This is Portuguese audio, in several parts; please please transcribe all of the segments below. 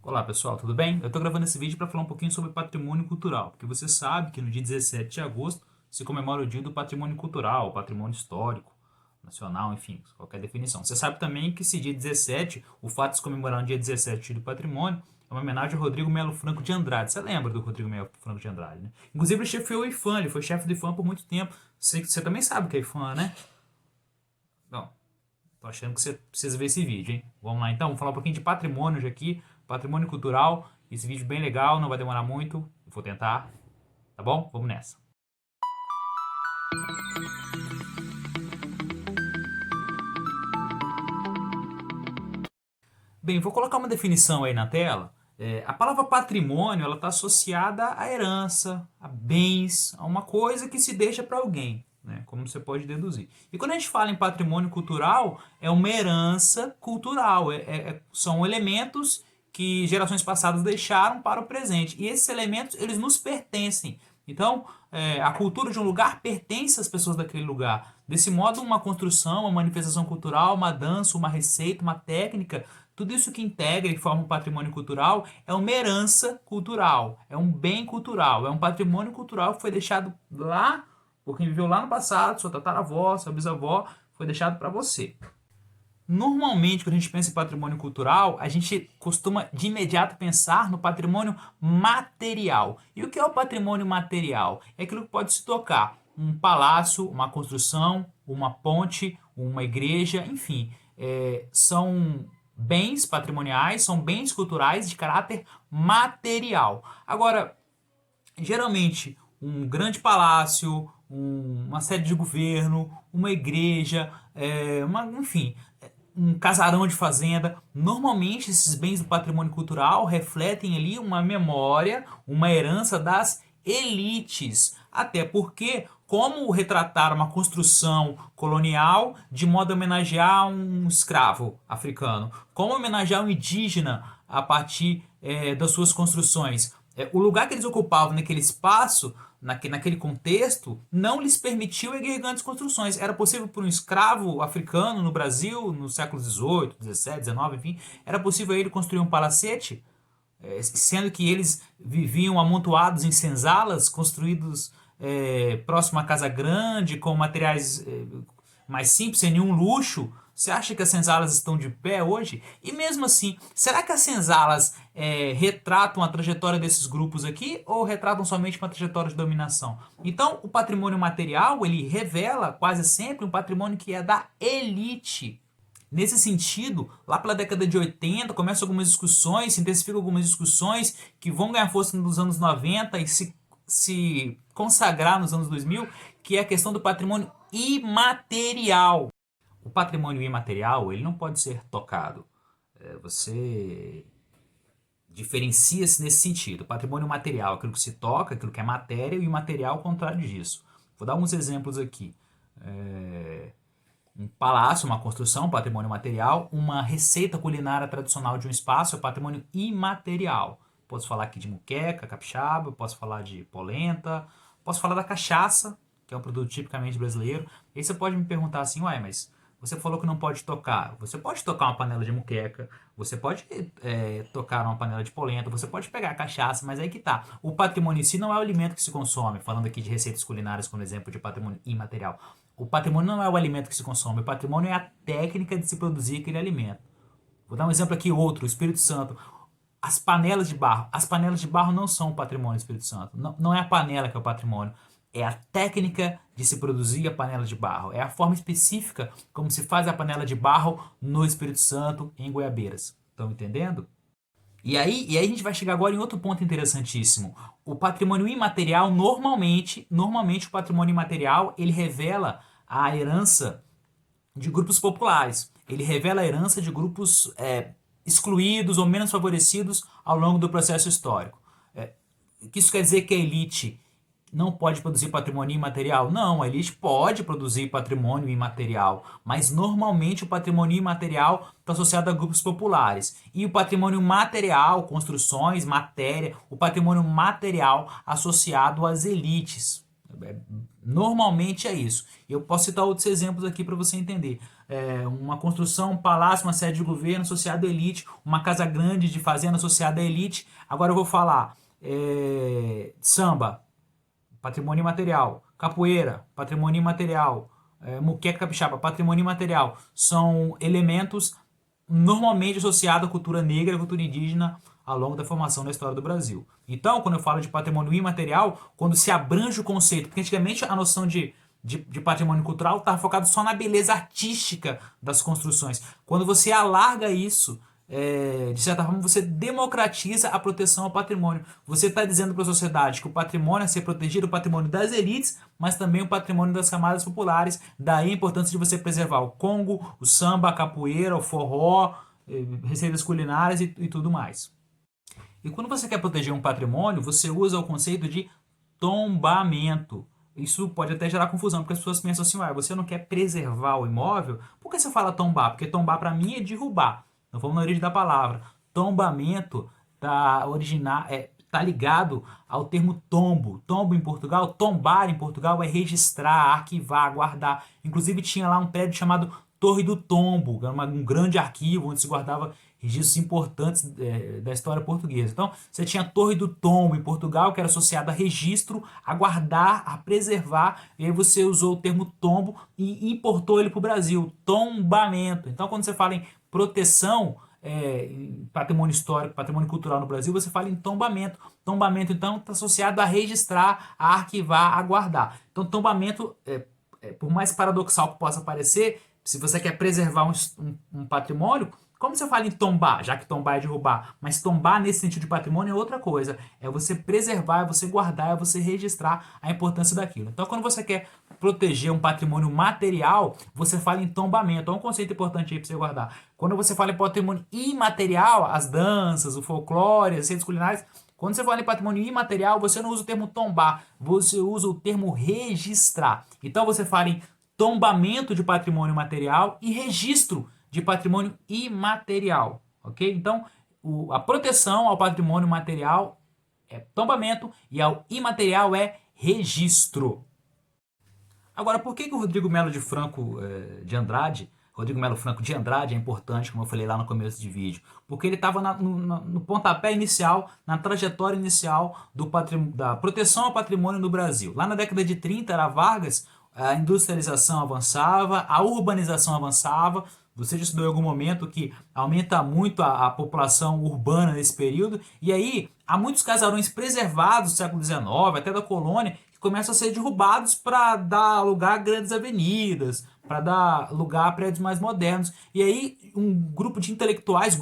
Olá pessoal, tudo bem? Eu estou gravando esse vídeo para falar um pouquinho sobre patrimônio cultural, porque você sabe que no dia 17 de agosto se comemora o Dia do Patrimônio Cultural, patrimônio histórico, nacional, enfim, qualquer definição. Você sabe também que esse dia 17, o fato de se comemorar no dia 17 do patrimônio, é uma homenagem ao Rodrigo Melo Franco de Andrade. Você lembra do Rodrigo Melo Franco de Andrade, né? Inclusive ele chefiou o IPHAN, ele foi chefe do IPHAN por muito tempo. Você também sabe o que é IPHAN, né? Bom, tô achando que você precisa ver esse vídeo, hein? Vamos lá então, vamos falar um pouquinho de patrimônio hoje aqui, patrimônio cultural. Esse vídeo bem legal, não vai demorar muito, eu vou tentar, tá bom? Vamos nessa. Bem, vou colocar uma definição aí na tela. A palavra patrimônio, ela está associada à herança, a bens, a uma coisa que se deixa para alguém, né? Como você pode deduzir. E quando a gente fala em patrimônio cultural, é uma herança cultural, são elementos que gerações passadas deixaram para o presente. E esses elementos, eles nos pertencem. Então, a cultura de um lugar pertence às pessoas daquele lugar. Desse modo, uma construção, uma manifestação cultural, uma dança, uma receita, uma técnica, tudo isso que integra e forma um patrimônio cultural é uma herança cultural, é um bem cultural, é um patrimônio cultural que foi deixado lá, por quem viveu lá no passado, sua tataravó, sua bisavó, foi deixado para você. Normalmente, quando a gente pensa em patrimônio cultural, a gente costuma de imediato pensar no patrimônio material. E o que é o patrimônio material? É aquilo que pode se tocar. Um palácio, uma construção, uma ponte, uma igreja, enfim. São bens patrimoniais, são bens culturais de caráter material. Agora, geralmente, um grande palácio, uma sede de governo, uma igreja, enfim, um casarão de fazenda. Normalmente, esses bens do patrimônio cultural refletem ali uma memória, uma herança das elites. Até porque, como retratar uma construção colonial de modo a homenagear um escravo africano? Como homenagear um indígena a partir das suas construções? O lugar que eles ocupavam naquele espaço, naquele contexto, não lhes permitiu erguer grandes construções. Era possível para um escravo africano no Brasil, no século XVIII, XVII, XIX, enfim, era possível ele construir um palacete, sendo que eles viviam amontoados em senzalas, construídos próximo à casa grande, com materiais mais simples, sem nenhum luxo. Você acha que as senzalas estão de pé hoje? E mesmo assim, será que as senzalas retratam a trajetória desses grupos aqui ou retratam somente uma trajetória de dominação? Então, o patrimônio material, ele revela quase sempre um patrimônio que é da elite. Nesse sentido, lá pela década de 80, começam algumas discussões, se intensificam algumas discussões que vão ganhar força nos anos 90 e se consagrar nos anos 2000, que é a questão do patrimônio imaterial. O patrimônio imaterial, ele não pode ser tocado. Você diferencia-se nesse sentido. O patrimônio material, aquilo que se toca, aquilo que é matéria, e o imaterial, ao contrário disso. Vou dar alguns exemplos aqui. Um palácio, uma construção, patrimônio material. Uma receita culinária tradicional de um espaço é patrimônio imaterial. Posso falar aqui de muqueca, capixaba, posso falar de polenta, posso falar da cachaça, que é um produto tipicamente brasileiro. E aí você pode me perguntar assim, uai, mas você falou que não pode tocar. Você pode tocar uma panela de muqueca, você pode tocar uma panela de polenta, você pode pegar a cachaça, mas aí que tá. O patrimônio em si não é o alimento que se consome, falando aqui de receitas culinárias como exemplo de patrimônio imaterial. O patrimônio não é o alimento que se consome, o patrimônio é a técnica de se produzir aquele alimento. Vou dar um exemplo aqui outro, o Espírito Santo. As panelas de barro. As panelas de barro não são o patrimônio do Espírito Santo. Não é a panela que é o patrimônio. É a técnica de se produzir a panela de barro. É a forma específica como se faz a panela de barro no Espírito Santo, em Goiabeiras. Estão entendendo? E aí a gente vai chegar agora em outro ponto interessantíssimo. O patrimônio imaterial, normalmente o patrimônio imaterial, ele revela a herança de grupos populares. Ele revela a herança de grupos excluídos ou menos favorecidos ao longo do processo histórico. Isso quer dizer que a elite não pode produzir patrimônio imaterial? Não, a elite pode produzir patrimônio imaterial, mas normalmente o patrimônio imaterial está associado a grupos populares. E o patrimônio material, construções, matéria, o patrimônio material associado às elites. Normalmente é isso. Eu posso citar outros exemplos aqui para você entender. Uma construção, um palácio, uma sede de governo associada à elite, uma casa grande de fazenda associada à elite. Agora eu vou falar samba, patrimônio imaterial, capoeira, patrimônio imaterial, muqueca capixaba, patrimônio imaterial. São elementos normalmente associados à cultura negra, à cultura indígena, ao longo da formação da história do Brasil. Então, quando eu falo de patrimônio imaterial, quando se abrange o conceito, porque antigamente a noção de patrimônio cultural estava focado só na beleza artística das construções. Quando você alarga isso, de certa forma, você democratiza a proteção ao patrimônio. Você está dizendo para a sociedade que o patrimônio é ser protegido, o patrimônio das elites, mas também o patrimônio das camadas populares. Daí a importância de você preservar o Congo, o samba, a capoeira, o forró, receitas culinárias e tudo mais. E quando você quer proteger um patrimônio, você usa o conceito de tombamento. Isso pode até gerar confusão, porque as pessoas pensam assim, você não quer preservar o imóvel? Por que você fala tombar? Porque tombar para mim é derrubar. Então vamos na origem da palavra. Tombamento tá ligado ao termo tombo. Tombo em Portugal, tombar em Portugal é registrar, arquivar, guardar. Inclusive tinha lá um prédio chamado Torre do Tombo, que era um grande arquivo onde se guardava registros importantes da história portuguesa. Então, você tinha a Torre do Tombo em Portugal, que era associada a registro, a guardar, a preservar, e aí você usou o termo tombo e importou ele para o Brasil, tombamento. Então, quando você fala em proteção, em patrimônio histórico, patrimônio cultural no Brasil, você fala em tombamento. Tombamento, então, está associado a registrar, a arquivar, a guardar. Então, tombamento, por mais paradoxal que possa parecer, se você quer preservar um patrimônio, como você fala em tombar, já que tombar é derrubar, mas tombar nesse sentido de patrimônio é outra coisa. É você preservar, é você guardar, é você registrar a importância daquilo. Então, quando você quer proteger um patrimônio material, você fala em tombamento. É um conceito importante aí para você guardar. Quando você fala em patrimônio imaterial, as danças, o folclore, as receitas culinárias, quando você fala em patrimônio imaterial, você não usa o termo tombar, você usa o termo registrar. Então, você fala em tombamento de patrimônio material e registro de patrimônio imaterial, ok? Então, a proteção ao patrimônio material é tombamento e ao imaterial é registro. Agora, por que o Rodrigo Melo de Franco de Andrade, Rodrigo Melo Franco de Andrade é importante, como eu falei lá no começo de vídeo? Porque ele estava no pontapé inicial, na trajetória inicial da proteção ao patrimônio no Brasil. Lá na década de 30 era Vargas, a industrialização avançava, a urbanização avançava. Você já estudou em algum momento que aumenta muito a população urbana nesse período, e aí há muitos casarões preservados do século XIX, até da colônia, que começam a ser derrubados para dar lugar a grandes avenidas, para dar lugar a prédios mais modernos. E aí grupos de intelectuais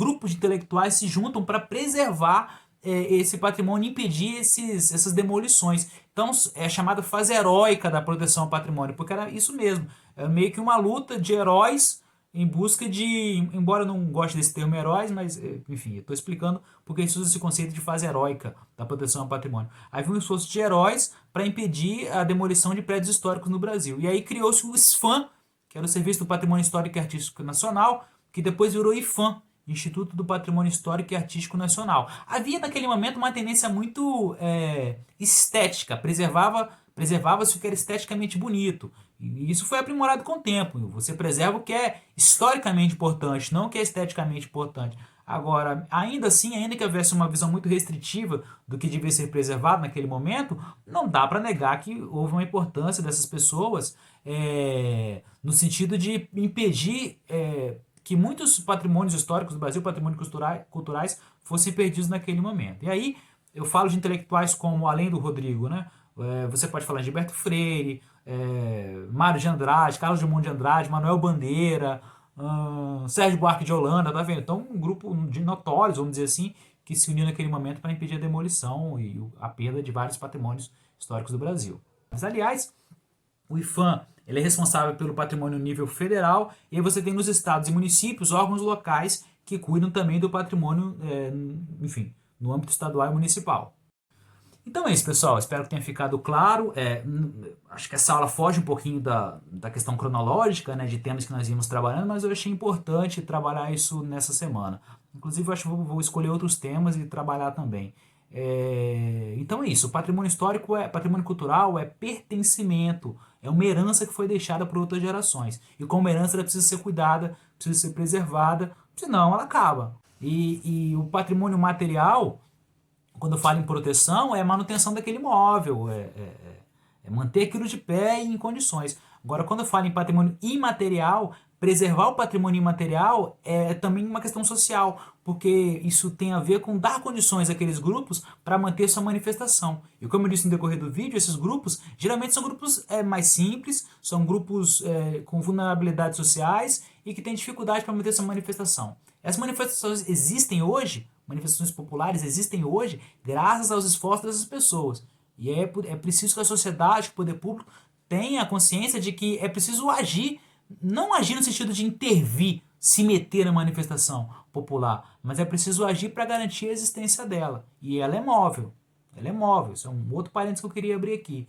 se juntam para preservar esse patrimônio e impedir essas demolições. Então é chamada fase heróica da proteção ao patrimônio, porque era isso mesmo, era meio que uma luta de heróis em busca de, embora eu não goste desse termo heróis, mas enfim, eu estou explicando porque a gente usa esse conceito de fase heróica da proteção ao patrimônio. Aí foi um esforço de heróis para impedir a demolição de prédios históricos no Brasil. E aí criou-se o SFAM, que era o Serviço do Patrimônio Histórico e Artístico Nacional, que depois virou IFAM, Instituto do Patrimônio Histórico e Artístico Nacional. Havia naquele momento uma tendência muito estética, preservava-se o que era esteticamente bonito. E isso foi aprimorado com o tempo. Você preserva o que é historicamente importante, não o que é esteticamente importante. Agora, ainda assim, ainda que houvesse uma visão muito restritiva do que devia ser preservado naquele momento, não dá para negar que houve uma importância dessas pessoas no sentido de impedir que muitos patrimônios históricos do Brasil, patrimônios culturais, fossem perdidos naquele momento. E aí, eu falo de intelectuais como, além do Rodrigo, né? Você pode falar de Gilberto Freire, Mário de Andrade, Carlos Drummond de Andrade, Manuel Bandeira, Sérgio Buarque de Holanda, tá vendo? Então, um grupo de notórios, vamos dizer assim, que se uniu naquele momento para impedir a demolição e a perda de vários patrimônios históricos do Brasil. Mas, aliás, o IFAM ele é responsável pelo patrimônio nível federal, e aí você tem nos estados e municípios órgãos locais que cuidam também do patrimônio, enfim, no âmbito estadual e municipal. Então é isso, pessoal. Espero que tenha ficado claro. Acho que essa aula foge um pouquinho da questão cronológica, né, de temas que nós íamos trabalhando, mas eu achei importante trabalhar isso nessa semana. Inclusive, eu acho que vou escolher outros temas e trabalhar também. Então é isso, o patrimônio histórico patrimônio cultural é pertencimento, é uma herança que foi deixada por outras gerações. E como herança ela precisa ser cuidada, precisa ser preservada, senão ela acaba. E o patrimônio material, quando eu falo em proteção, é a manutenção daquele imóvel, é manter aquilo de pé e em condições. Agora, quando eu falo em patrimônio imaterial, preservar o patrimônio imaterial é também uma questão social, porque isso tem a ver com dar condições àqueles grupos para manter sua manifestação. E como eu disse no decorrer do vídeo, esses grupos geralmente são grupos mais simples, são grupos com vulnerabilidades sociais e que têm dificuldade para manter sua manifestação. Essas manifestações existem hoje, manifestações populares existem hoje, graças aos esforços dessas pessoas. E é preciso que a sociedade, que o poder público, tenha a consciência de que é preciso agir, não agir no sentido de intervir, se meter na manifestação popular, mas é preciso agir para garantir a existência dela. E ela é móvel. Ela é móvel. Isso é um outro parênteses que eu queria abrir aqui.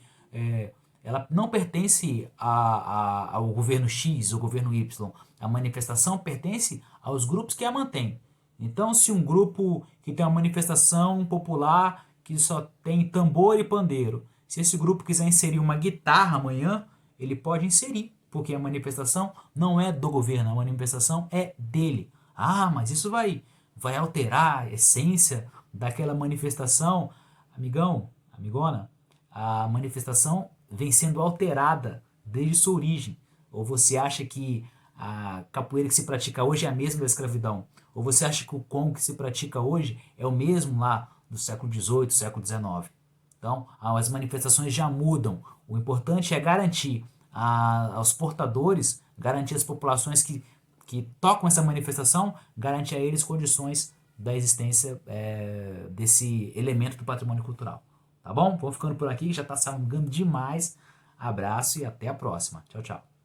Ela não pertence ao governo X ou governo Y. A manifestação pertence aos grupos que a mantêm. Então, se um grupo que tem uma manifestação popular que só tem tambor e pandeiro, se esse grupo quiser inserir uma guitarra amanhã, ele pode inserir, porque a manifestação não é do governo, a manifestação é dele. Ah, mas isso vai alterar a essência daquela manifestação. Amigão, amigona, a manifestação vem sendo alterada desde sua origem. Ou você acha que a capoeira que se pratica hoje é a mesma da escravidão? Ou você acha que o Congo que se pratica hoje é o mesmo lá do século XVIII, século XIX? Então, as manifestações já mudam. O importante é garantir aos portadores, garantir às populações que tocam essa manifestação, garantir a eles condições da existência desse elemento do patrimônio cultural. Tá bom? Vou ficando por aqui, já está salgando demais. Abraço e até a próxima. Tchau, tchau.